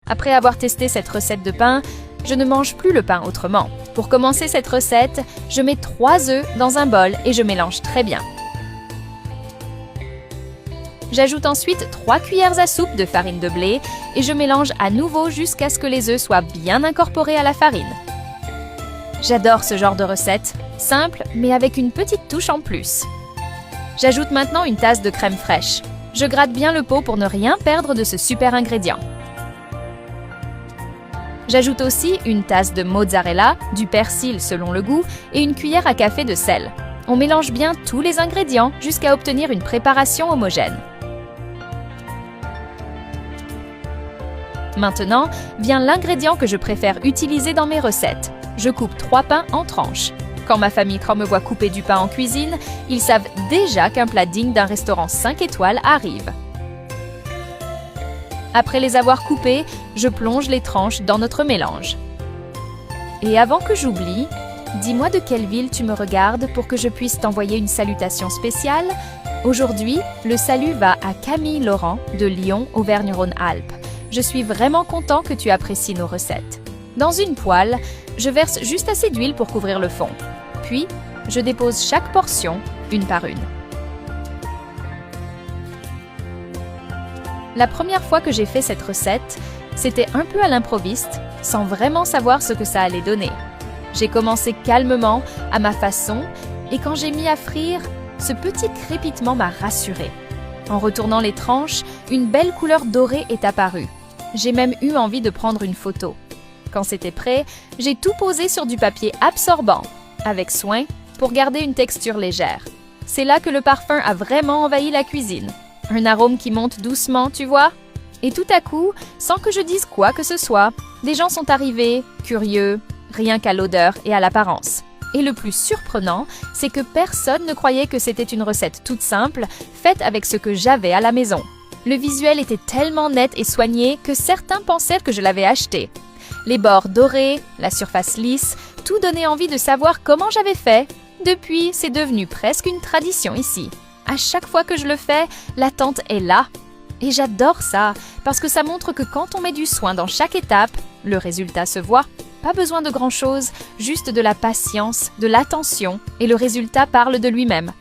Après avoir testé cette recette de pain, je ne mange plus le pain autrement. Pour commencer cette recette, je mets 3 œufs dans un bol et je mélange très bien. J'ajoute ensuite 3 cuillères à soupe de farine de blé et je mélange à nouveau jusqu'à ce que les œufs soient bien incorporés à la farine. J'adore ce genre de recette, simple mais avec une petite touche en plus. J'ajoute maintenant une tasse de crème fraîche. Je gratte bien le pot pour ne rien perdre de ce super ingrédient. J'ajoute aussi une tasse de mozzarella, du persil selon le goût et une cuillère à café de sel. On mélange bien tous les ingrédients jusqu'à obtenir une préparation homogène. Maintenant, vient l'ingrédient que je préfère utiliser dans mes recettes. Je coupe 3 pains en tranches. Quand ma famille me voit couper du pain en cuisine, ils savent déjà qu'un plat digne d'un restaurant 5 étoiles arrive. Après les avoir coupés, je plonge les tranches dans notre mélange. Et avant que j'oublie, dis-moi de quelle ville tu me regardes pour que je puisse t'envoyer une salutation spéciale. Aujourd'hui, le salut va à Camille Laurent de Lyon, Auvergne-Rhône-Alpes. Je suis vraiment content que tu apprécies nos recettes. Dans une poêle, je verse juste assez d'huile pour couvrir le fond. Puis, je dépose chaque portion, une par une. La première fois que j'ai fait cette recette, c'était un peu à l'improviste, sans vraiment savoir ce que ça allait donner. J'ai commencé calmement, à ma façon, et quand j'ai mis à frire, ce petit crépitement m'a rassurée. En retournant les tranches, une belle couleur dorée est apparue. J'ai même eu envie de prendre une photo. Quand c'était prêt, j'ai tout posé sur du papier absorbant, avec soin, pour garder une texture légère. C'est là que le parfum a vraiment envahi la cuisine. Un arôme qui monte doucement, tu vois? Et tout à coup, sans que je dise quoi que ce soit, des gens sont arrivés, curieux, rien qu'à l'odeur et à l'apparence. Et le plus surprenant, c'est que personne ne croyait que c'était une recette toute simple, faite avec ce que j'avais à la maison. Le visuel était tellement net et soigné que certains pensaient que je l'avais acheté. Les bords dorés, la surface lisse, tout donnait envie de savoir comment j'avais fait. Depuis, c'est devenu presque une tradition ici. À chaque fois que je le fais, l'attente est là. Et j'adore ça, parce que ça montre que quand on met du soin dans chaque étape, le résultat se voit. Pas besoin de grand-chose, juste de la patience, de l'attention, et le résultat parle de lui-même.